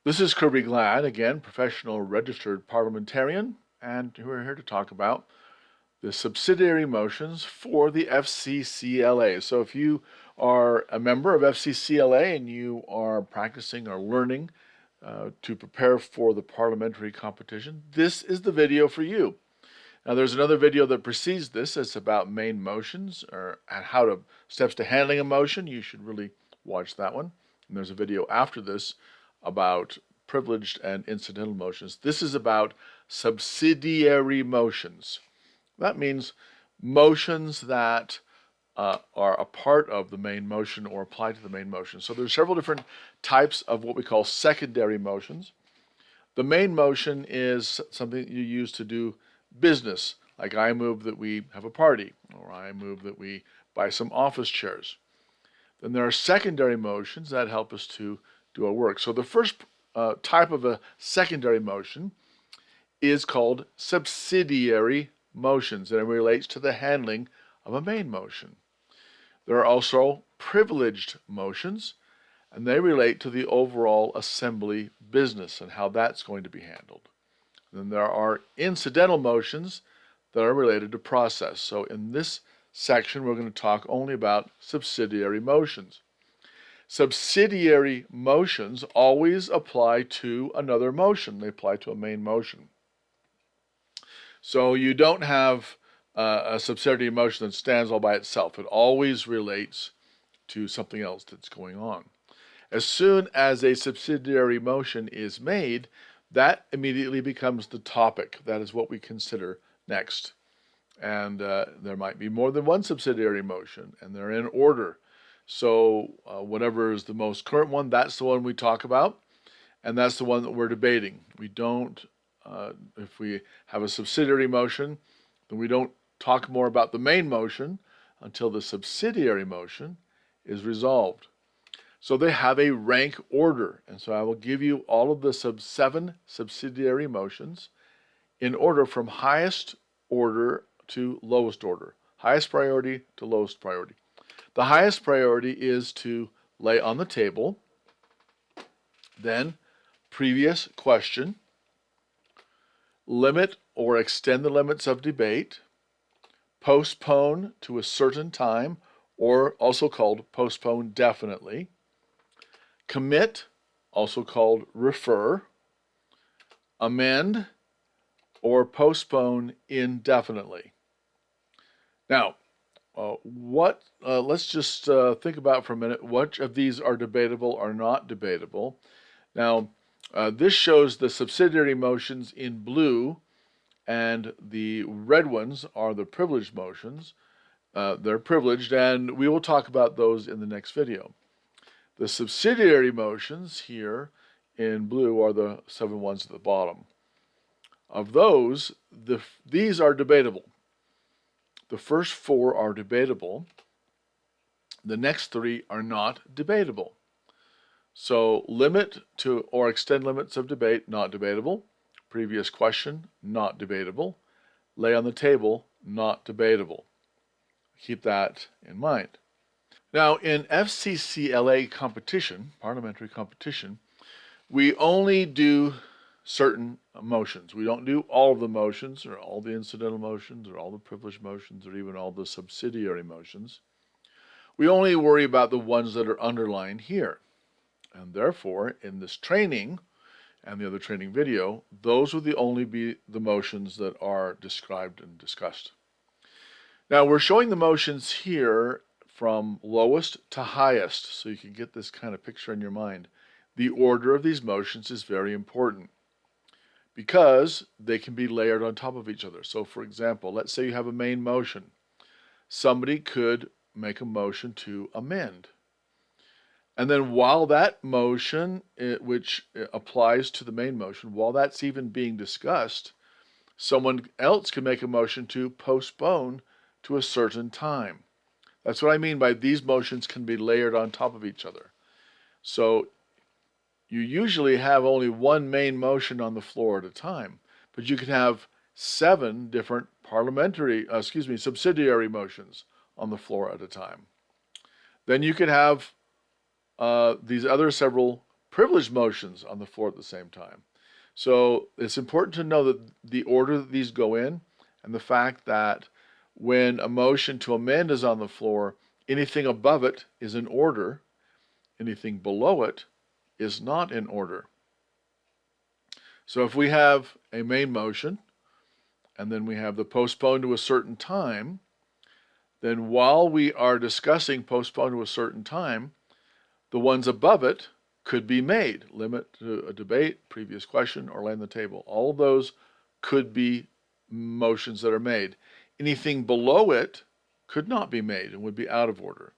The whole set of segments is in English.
This is Kirby Glad, again, professional registered parliamentarian, and we're here to talk about the subsidiary motions for the FCCLA. So if you are a member of FCCLA and you are practicing or learning to prepare for the parliamentary competition, this is the video for you. Now there's another video that precedes this. It's about main motions and steps to handling a motion. You should really watch that one. And there's a video after this about privileged and incidental motions. This is about subsidiary motions. That means motions that are a part of the main motion or apply to the main motion. So there's several different types of what we call secondary motions. The main motion is something you use to do business, like I move that we have a party, or I move that we buy some office chairs. Then there are secondary motions that help us to do our work. So the first type of a secondary motion is called subsidiary motions, and it relates to the handling of a main motion. There are also privileged motions, and they relate to the overall assembly business and how that's going to be handled. Then there are incidental motions that are related to process. So in this section, we're going to talk only about subsidiary motions. Subsidiary motions always apply to another motion. They apply to a main motion. So you don't have a subsidiary motion that stands all by itself. It always relates to something else that's going on. As soon as a subsidiary motion is made, that immediately becomes the topic. That is what we consider next. And there might be more than one subsidiary motion, and they're in order. So whatever is the most current one, that's the one we talk about, and that's the one that we're debating. We don't, if we have a subsidiary motion, then we don't talk more about the main motion until the subsidiary motion is resolved. So they have a rank order, and so I will give you all of the seven subsidiary motions in order from highest order to lowest order, highest priority to lowest priority. The highest priority is to lay on the table, then previous question, limit or extend the limits of debate, postpone to a certain time, or also called postpone definitely, commit, also called refer, amend, or postpone indefinitely. Now, let's just think about for a minute which of these are debatable or not debatable. Now, this shows the subsidiary motions in blue, and the red ones are the privileged motions. They're privileged, and we will talk about those in the next video. The subsidiary motions here in blue are the 7 ones at the bottom. Of those, these are debatable. The first 4 are debatable. The next 3 are not debatable. So limit to or extend limits of debate, not debatable. Previous question, not debatable. Lay on the table, not debatable. Keep that in mind. Now, in FCCLA competition, parliamentary competition, we only do certain motions. We don't do all of the motions, or all the incidental motions, or all the privileged motions, or even all the subsidiary motions. We only worry about the ones that are underlined here. And therefore, in this training and the other training video, those will only be the motions that are described and discussed. Now, we're showing the motions here from lowest to highest, so you can get this kind of picture in your mind. The order of these motions is very important because they can be layered on top of each other. So, for example, let's say you have a main motion. Somebody could make a motion to amend. And then while that motion, which applies to the main motion, while that's even being discussed, someone else can make a motion to postpone to a certain time. That's what I mean by these motions can be layered on top of each other. So you usually have only one main motion on the floor at a time, but you can have 7 different subsidiary motions on the floor at a time. Then you could have these other several privileged motions on the floor at the same time. So it's important to know that the order that these go in, and the fact that when a motion to amend is on the floor, anything above it is in order, anything below it is not in order. So if we have a main motion, and then we have the postpone to a certain time, then while we are discussing postpone to a certain time, the ones above it could be made. Limit to a debate, previous question, or lay on the table. All of those could be motions that are made. Anything below it could not be made and would be out of order.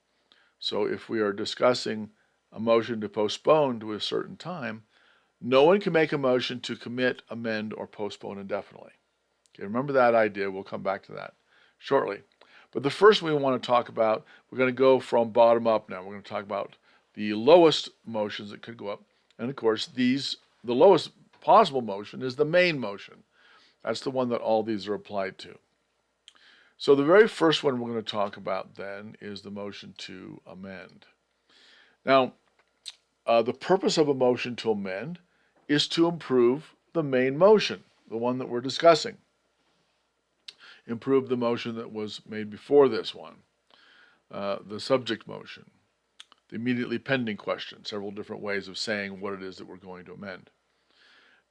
So if we are discussing a motion to postpone to a certain time, no one can make a motion to commit, amend, or postpone indefinitely. Okay, remember that idea. We'll come back to that shortly. But the first we want to talk about, we're going to go from bottom up now. We're going to talk about the lowest motions that could go up. And of course, the lowest possible motion is the main motion. That's the one that all these are applied to. So the very first one we're going to talk about then is the motion to amend. Now, the purpose of a motion to amend is to improve the main motion, the one that we're discussing. Improve the motion that was made before this one, the subject motion, the immediately pending question, several different ways of saying what it is that we're going to amend.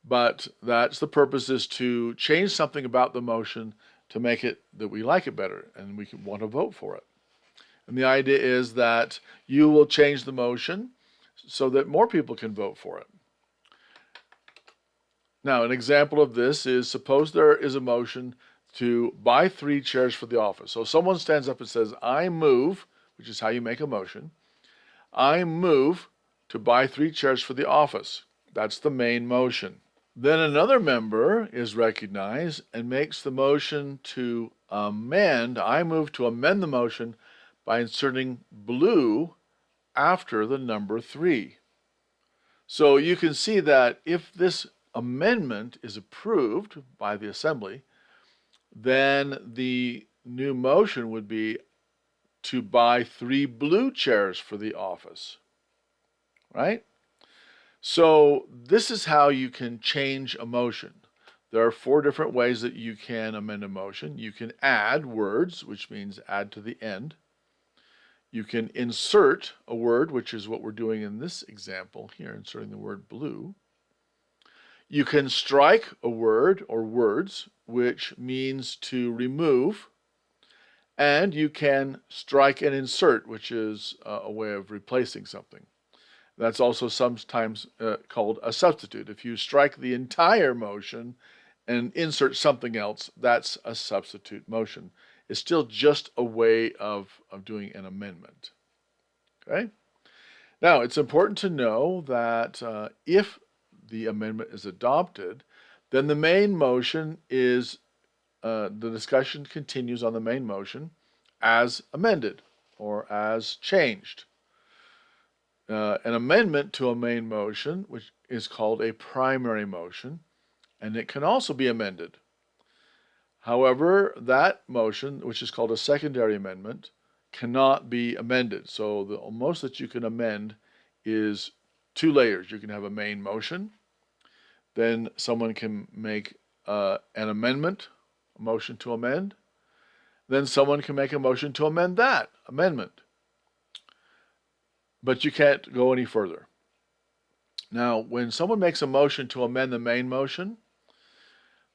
But that's the purpose, is to change something about the motion to make it that we like it better and we want to vote for it. And the idea is that you will change the motion so that more people can vote for it. Now, an example of this is, suppose there is a motion to buy 3 chairs for the office. So someone stands up and says, I move, which is how you make a motion, I move to buy 3 chairs for the office. That's the main motion. Then another member is recognized and makes the motion to amend. I move to amend the motion by inserting blue after the number 3. So you can see that if this amendment is approved by the Assembly, then the new motion would be to buy 3 blue chairs for the office, right? So this is how you can change a motion. There are 4 different ways that you can amend a motion. You can add words, which means add to the end. You can insert a word, which is what we're doing in this example here, inserting the word blue. You can strike a word or words, which means to remove. And you can strike and insert, which is a way of replacing something. That's also sometimes called a substitute. If you strike the entire motion and insert something else, that's a substitute motion. It's still just a way of doing an amendment. Okay? Now, it's important to know that if the amendment is adopted, then the main motion is, the discussion continues on the main motion as amended or as changed. An amendment to a main motion, which is called a primary motion, and it can also be amended. However, that motion, which is called a secondary amendment, cannot be amended. So the most that you can amend is 2 layers. You can have a main motion, then someone can make an amendment, a motion to amend, then someone can make a motion to amend that amendment. But you can't go any further. Now, when someone makes a motion to amend the main motion,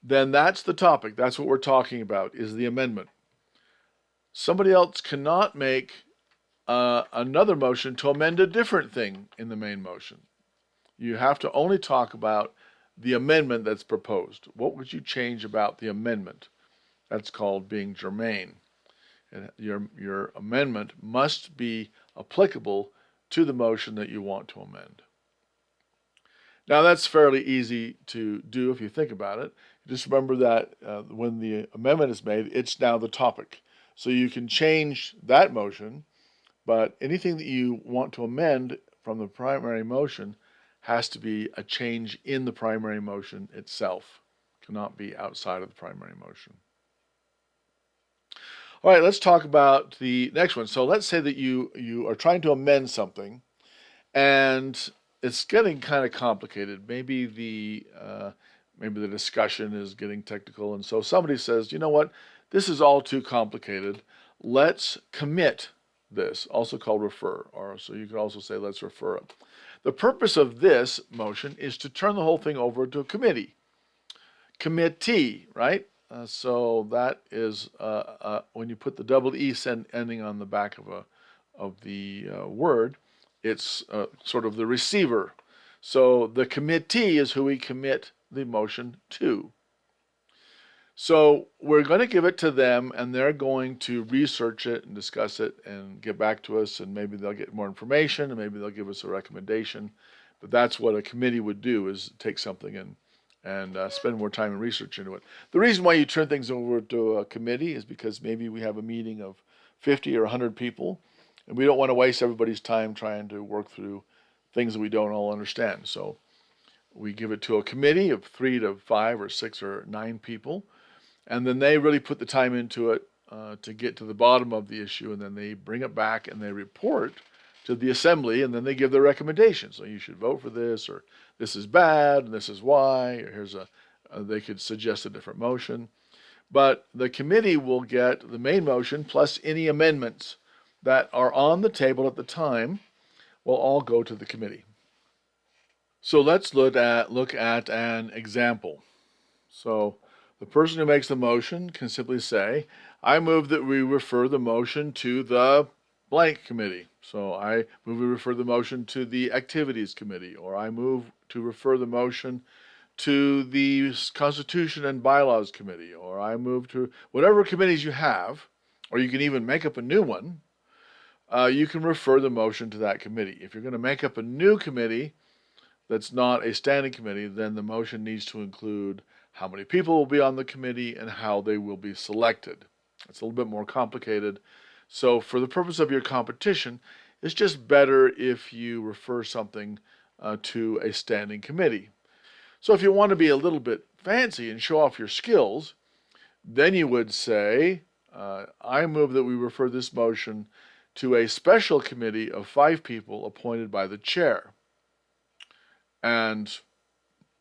then that's the topic. That's what we're talking about, is the amendment. Somebody else cannot make another motion to amend a different thing in the main motion. You have to only talk about the amendment that's proposed. What would you change about the amendment? That's called being germane. And your amendment must be applicable to the motion that you want to amend. Now that's fairly easy to do if you think about it. Just remember that when the amendment is made, it's now the topic. So you can change that motion, but anything that you want to amend from the primary motion has to be a change in the primary motion itself. It cannot be outside of the primary motion. All right, let's talk about the next one. So let's say that you are trying to amend something, and it's getting kind of complicated. Maybe the discussion is getting technical, and so somebody says, you know what, this is all too complicated. Let's commit this, also called refer, or so you could also say let's refer it. The purpose of this motion is to turn the whole thing over to a committee, right? So that is when you put the double E ending on the back of the word, it's sort of the receiver. So the committee is who we commit the motion to. So we're going to give it to them, and they're going to research it and discuss it and get back to us, and maybe they'll get more information, and maybe they'll give us a recommendation. But that's what a committee would do, is take something and spend more time and research into it. The reason why you turn things over to a committee is because maybe we have a meeting of 50 or 100 people, and we don't want to waste everybody's time trying to work through things that we don't all understand. So we give it to a committee of 3 to 5 or 6 or 9 people, and then they really put the time into it to get to the bottom of the issue, and then they bring it back and they report to the assembly, and then they give their recommendations. So you should vote for this, or this is bad, and this is why, or they could suggest a different motion. But the committee will get the main motion plus any amendments that are on the table at the time will all go to the committee. So let's look at an example. So the person who makes the motion can simply say, I move that we refer the motion to the blank committee. So I move we refer the motion to the activities committee, or I move to refer the motion to the Constitution and Bylaws committee, or I move to whatever committees you have, or you can even make up a new one. You can refer the motion to that committee. If you're going to make up a new committee that's not a standing committee, then the motion needs to include how many people will be on the committee and how they will be selected. It's a little bit more complicated. So for the purpose of your competition, it's just better if you refer something to a standing committee. So if you want to be a little bit fancy and show off your skills, then you would say, I move that we refer this motion to a special committee of 5 people appointed by the chair. And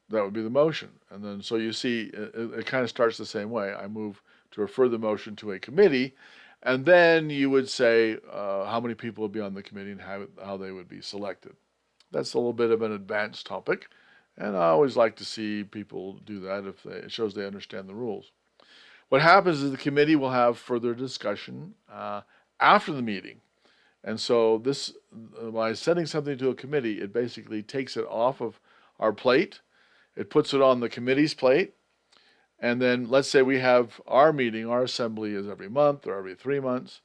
that would be the motion. And then, so you see, it kind of starts the same way. I move to refer the motion to a committee, and then you would say how many people would be on the committee and how they would be selected. That's a little bit of an advanced topic, and I always like to see people do that if it shows they understand the rules. What happens is the committee will have further discussion after the meeting. And so this, by sending something to a committee, it basically takes it off of our plate. It puts it on the committee's plate. And then let's say we have our meeting, our assembly is every month or every 3 months.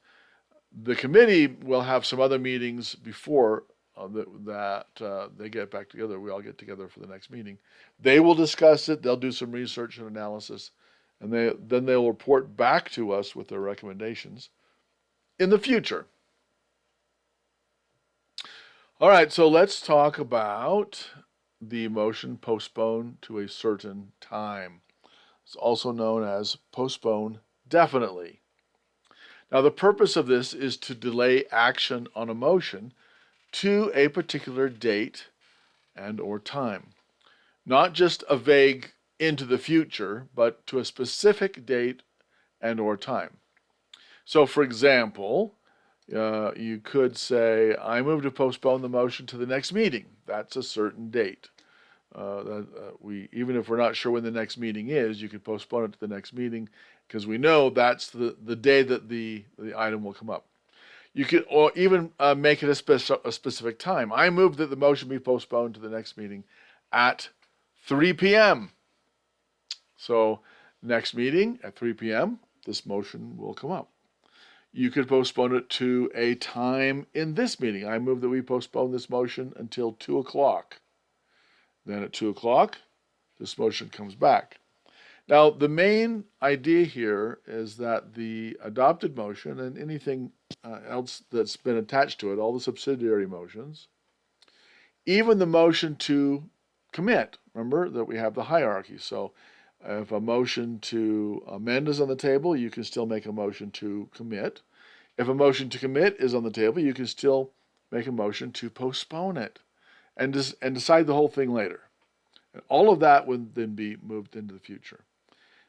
The committee will have some other meetings before that they get back together. We all get together for the next meeting. They will discuss it. They'll do some research and analysis. And then they'll report back to us with their recommendations in the future. All right, so let's talk about the motion postpone to a certain time. It's also known as postpone definitely. Now, the purpose of this is to delay action on a motion to a particular date and or time. Not just a vague into the future, but to a specific date and or time. So, for example, you could say, I move to postpone the motion to the next meeting. That's a certain date. Even if we're not sure when the next meeting is, you could postpone it to the next meeting because we know that's the day that the item will come up. You could or even make it a specific time. I move that the motion be postponed to the next meeting at 3 p.m. So next meeting at 3 p.m., this motion will come up. You could postpone it to a time in this meeting. I move that we postpone this motion until 2 o'clock. Then at 2 o'clock, this motion comes back. Now, the main idea here is that the adopted motion and anything else that's been attached to it, all the subsidiary motions, even the motion to commit, remember that we have the hierarchy. So if a motion to amend is on the table, you can still make a motion to commit. If a motion to commit is on the table, you can still make a motion to postpone it. and decide the whole thing later. And all of that would then be moved into the future.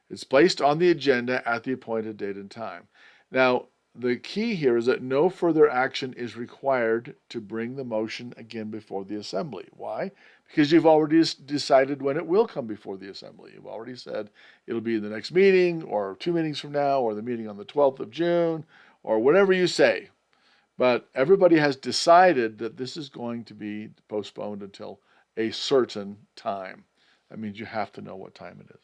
It's placed on the agenda at the appointed date and time. Now, the key here is that no further action is required to bring the motion again before the Assembly. Why? Because you've already decided when it will come before the Assembly. You've already said it'll be the next meeting, or 2 meetings from now, or the meeting on the 12th of June, or whatever you say. But everybody has decided that this is going to be postponed until a certain time. That means you have to know what time it is,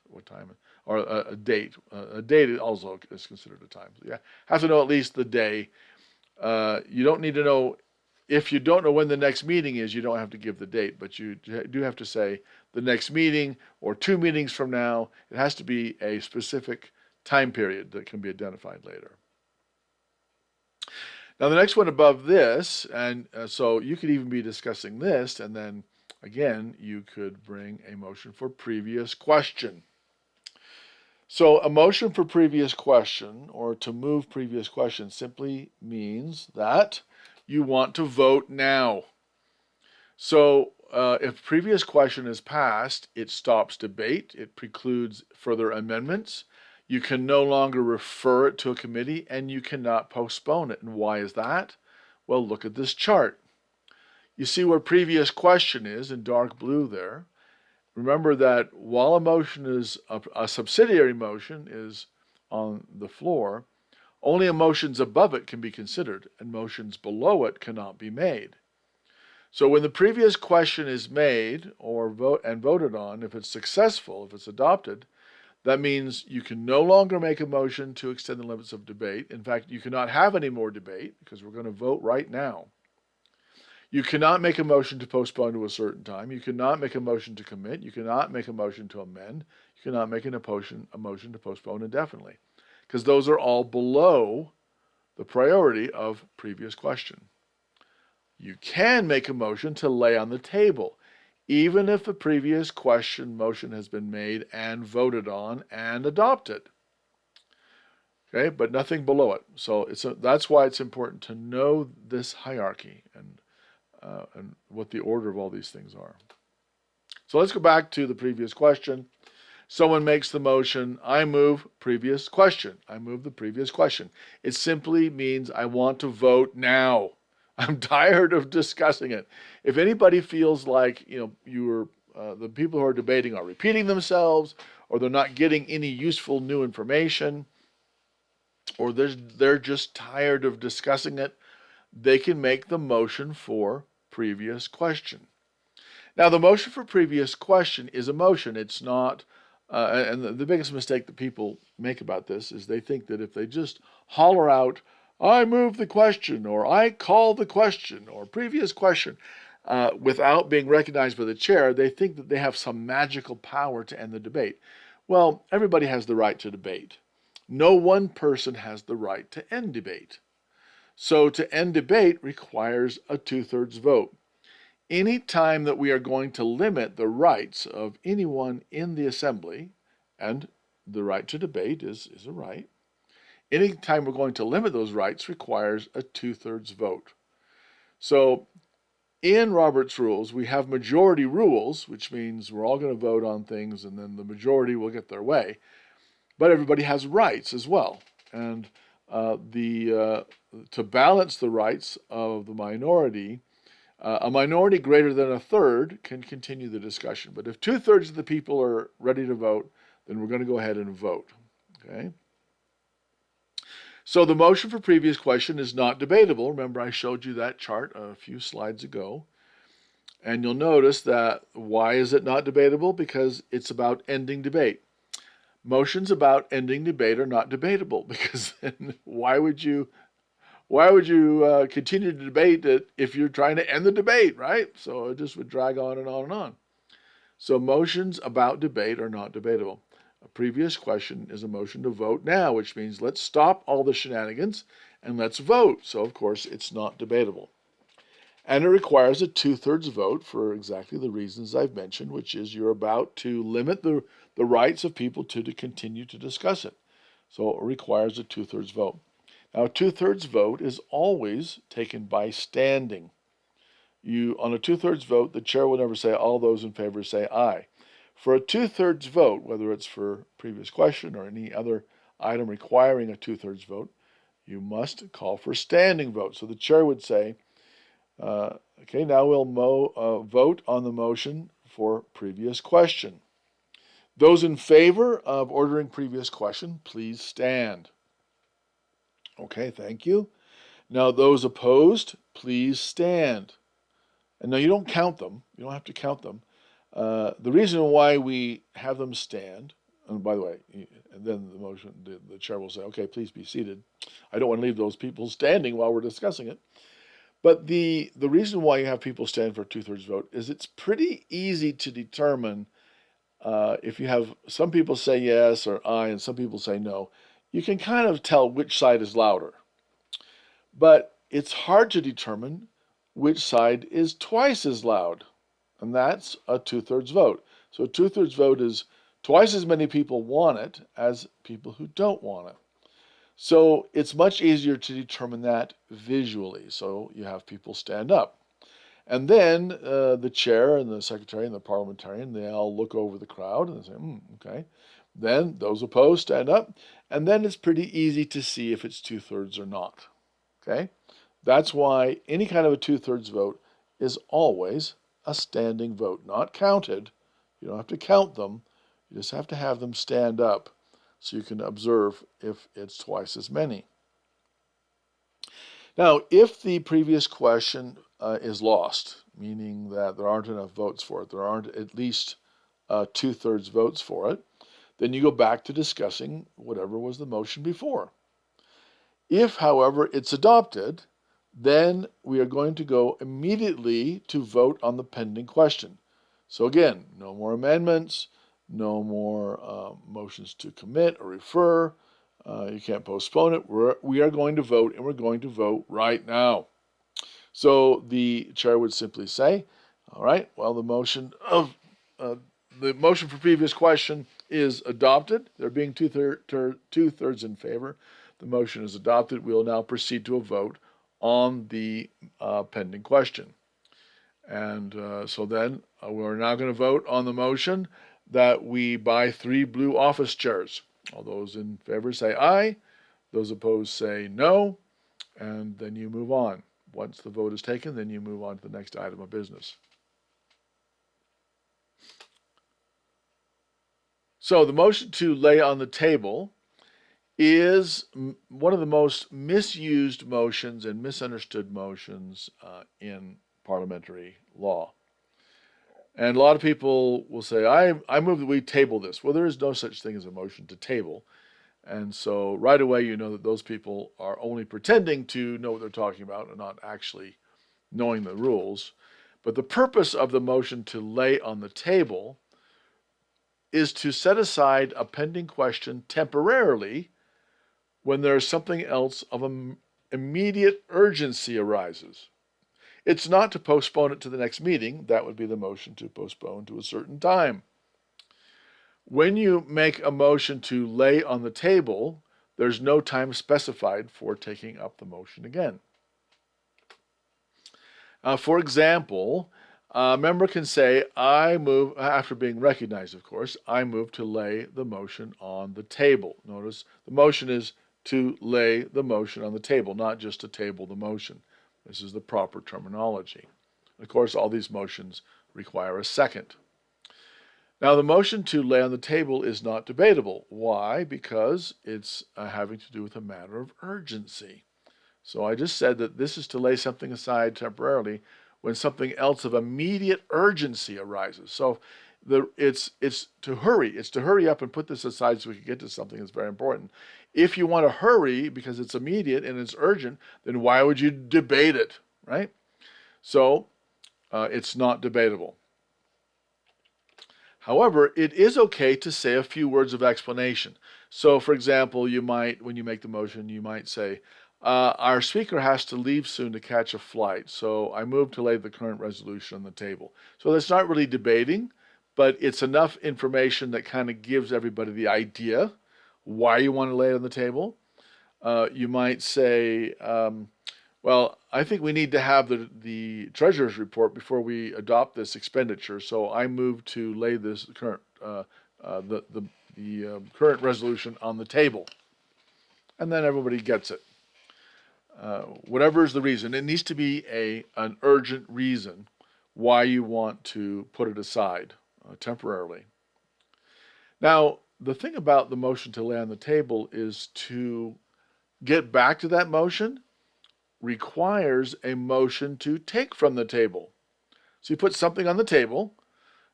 or a date. A date also is considered a time. So you have to know at least the day. You don't need to know, if you don't know when the next meeting is, you don't have to give the date, but you do have to say the next meeting or 2 meetings from now. It has to be a specific time period that can be identified later. Now the next one above this, and so you could even be discussing this, and then again, you could bring a motion for previous question. So a motion for previous question, or to move previous question, simply means that you want to vote now. So if previous question is passed, it stops debate, it precludes further amendments. You can no longer refer it to a committee, and you cannot postpone it. And why is that? Well, look at this chart. You see where previous question is in dark blue there. Remember that while a motion is a subsidiary motion is on the floor, only motions above it can be considered, and motions below it cannot be made. So when the previous question is made or voted on, if it's successful, if it's adopted, that means you can no longer make a motion to extend the limits of debate. In fact, you cannot have any more debate because we're going to vote right now. You cannot make a motion to postpone to a certain time. You cannot make a motion to commit. You cannot make a motion to amend. You cannot make a motion to postpone indefinitely, because those are all below the priority of previous question. You can make a motion to lay on the table, even if the previous question motion has been made and voted on and adopted. Okay, but nothing below it. So that's why it's important to know this hierarchy and what the order of all these things are. So let's go back to the previous question. Someone makes the motion, I move previous question. I move the previous question. It simply means I want to vote now. I'm tired of discussing it. If anybody feels like the people who are debating are repeating themselves, or they're not getting any useful new information, or they're just tired of discussing it, they can make the motion for previous question. Now, the motion for previous question is a motion. It's not, and the biggest mistake that people make about this is they think that if they just holler out, I move the question, or I call the question, or previous question, without being recognized by the chair, they think that they have some magical power to end the debate. Well, everybody has the right to debate. No one person has the right to end debate. So to end debate requires a 2/3 vote. Any time that we are going to limit the rights of anyone in the assembly, and the right to debate is a right, any time we're going to limit those rights requires a 2/3 vote. So in Robert's rules, we have majority rules, which means we're all going to vote on things and then the majority will get their way. But everybody has rights as well. And to balance the rights of the minority, a minority greater than a third can continue the discussion. But if 2/3 of the people are ready to vote, then we're going to go ahead and vote. Okay? So the motion for previous question is not debatable. Remember, I showed you that chart a few slides ago. And you'll notice that why is it not debatable? Because it's about ending debate. Motions about ending debate are not debatable, because then why would you continue to debate it if you're trying to end the debate, right? So it just would drag on and on and on. So motions about debate are not debatable. A previous question is a motion to vote now, which means let's stop all the shenanigans and let's vote. So of course it's not debatable. And it requires a 2/3 vote for exactly the reasons I've mentioned, which is you're about to limit the rights of people to continue to discuss it. So it requires a 2/3 vote. Now, a 2/3 vote is always taken by standing. On a two-thirds vote, the chair will never say all those in favor say aye. For a two-thirds vote, whether it's for previous question or any other item requiring a two-thirds vote, you must call for standing vote. So the chair would say, okay, now we'll vote on the motion for previous question. Those in favor of ordering previous question, please stand. Okay, thank you. Now those opposed, please stand. And now you don't count them. You don't have to count them. The reason why we have them stand, and by the way, and then the chair will say, okay, please be seated. I don't want to leave those people standing while we're discussing it. But the reason why you have people stand for a two-thirds vote is it's pretty easy to determine if you have some people say yes or aye and some people say no. You can kind of tell which side is louder. But it's hard to determine which side is twice as loud, and that's a two-thirds vote. So a two-thirds vote is twice as many people want it as people who don't want it. So it's much easier to determine that visually. So you have people stand up. And then the chair and the secretary and the parliamentarian, they all look over the crowd and they say, okay. Then those opposed stand up. And then it's pretty easy to see if it's two-thirds or not. Okay? That's why any kind of a two-thirds vote is always a standing vote, not counted. You don't have to count them. You just have to have them stand up so you can observe if it's twice as many. Now, if the previous question is lost, meaning that there aren't enough votes for it, there aren't at least two-thirds votes for it, then you go back to discussing whatever was the motion before. If, however, it's adopted, then we are going to go immediately to vote on the pending question. So again, no more amendments, no more motions to commit or refer. You can't postpone it. We are going to vote, and we're going to vote right now. So the chair would simply say, all right, well, the motion for previous question is adopted. There being two-thirds in favor. The motion is adopted. We will now proceed to a vote on the pending question. And so then we're now going to vote on the motion that we buy 3 blue office chairs. All those in favor say aye. Those opposed say no. And then you move on. Once the vote is taken, then you move on to the next item of business. So the motion to lay on the table is one of the most misused motions and misunderstood motions in parliamentary law. And a lot of people will say, I move that we table this. Well, there is no such thing as a motion to table. And so right away you know that those people are only pretending to know what they're talking about and not actually knowing the rules. But the purpose of the motion to lay on the table is to set aside a pending question temporarily when there's something else of immediate urgency arises. It's not to postpone it to the next meeting. That would be the motion to postpone to a certain time. When you make a motion to lay on the table, there's no time specified for taking up the motion again. For example, a member can say, I move, after being recognized, of course, I move to lay the motion on the table. Notice the motion is to lay the motion on the table, not just to table the motion. This is the proper terminology. Of course, all these motions require a second. Now, the motion to lay on the table is not debatable. Why? Because it's having to do with a matter of urgency. So I just said that this is to lay something aside temporarily when something else of immediate urgency arises. So it's to hurry. It's to hurry up and put this aside so we can get to something that's very important. If you want to hurry because it's immediate and it's urgent, then why would you debate it, right? So it's not debatable. However, it is okay to say a few words of explanation. So, for example, you might, when you make the motion, you might say, our speaker has to leave soon to catch a flight, so I move to lay the current resolution on the table. So that's not really debating, but it's enough information that kind of gives everybody the idea why you want to lay it on the table. You might say, well, Well, I think we need to have the treasurer's report before we adopt this expenditure. So I move to lay this current current resolution on the table, and then everybody gets it. Whatever is the reason, it needs to be an urgent reason why you want to put it aside temporarily. Now, the thing about the motion to lay on the table is to get back to that motion requires a motion to take from the table. So you put something on the table,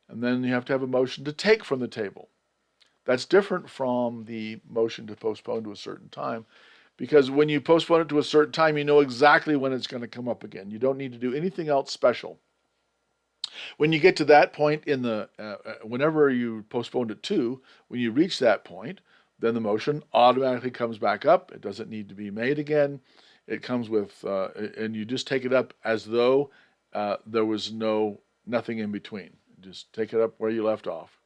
and then you have to have a motion to take from the table. That's different from the motion to postpone to a certain time, because when you postpone it to a certain time, you know exactly when it's going to come up again. You don't need to do anything else special. When you get to that point in the, whenever you postponed it to, when you reach that point, then the motion automatically comes back up. It doesn't need to be made again. It comes with, and you just take it up as though there was nothing in between. Just take it up where you left off.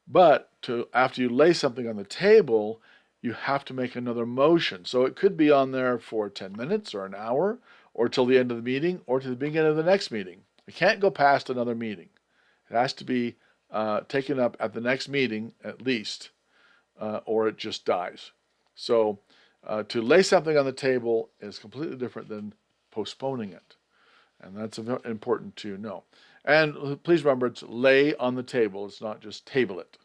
But after you lay something on the table, you have to make another motion. So it could be on there for 10 minutes or an hour, or till the end of the meeting, or to the beginning of the next meeting. It can't go past another meeting. It has to be taken up at the next meeting at least, or it just dies. So to lay something on the table is completely different than postponing it. And that's important to know. And please remember, it's lay on the table. It's not just table it.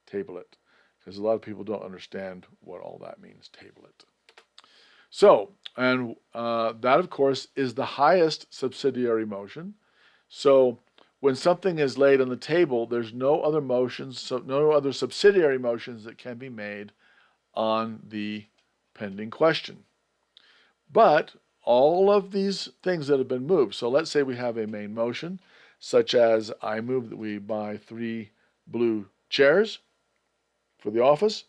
Table it. Because a lot of people don't understand what all that means, table it. So, and that, of course, is the highest subsidiary motion. So when something is laid on the table, there's no other motions, so no other subsidiary motions that can be made on the pending question. But all of these things that have been moved, so let's say we have a main motion, such as I move that we buy 3 blue chairs for the office,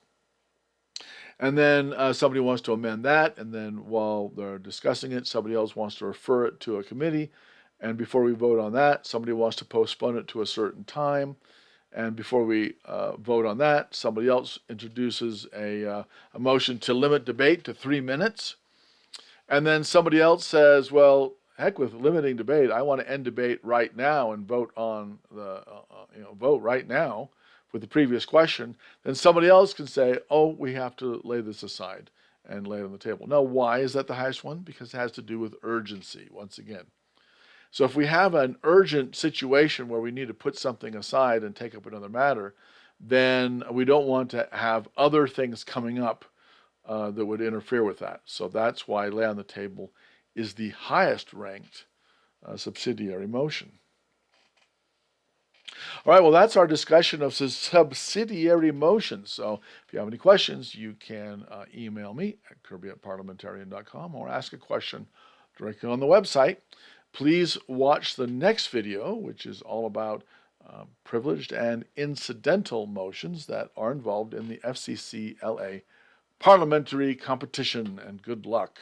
and then somebody wants to amend that, and then while they're discussing it, somebody else wants to refer it to a committee, and before we vote on that, somebody wants to postpone it to a certain time, and before we vote on that, somebody else introduces a motion to limit debate to 3 minutes. And then somebody else says, well, heck with limiting debate. I want to end debate right now and vote on the, vote right now with the previous question. Then somebody else can say, oh, we have to lay this aside and lay it on the table. Now, why is that the highest one? Because it has to do with urgency, once again. So if we have an urgent situation where we need to put something aside and take up another matter, then we don't want to have other things coming up that would interfere with that. So that's why lay on the table is the highest ranked subsidiary motion. All right, well, that's our discussion of subsidiary motions. So if you have any questions, you can email me at kirby@parliamentarian.com or ask a question directly on the website. Please watch the next video, which is all about privileged and incidental motions that are involved in the FCCLA parliamentary competition, and good luck.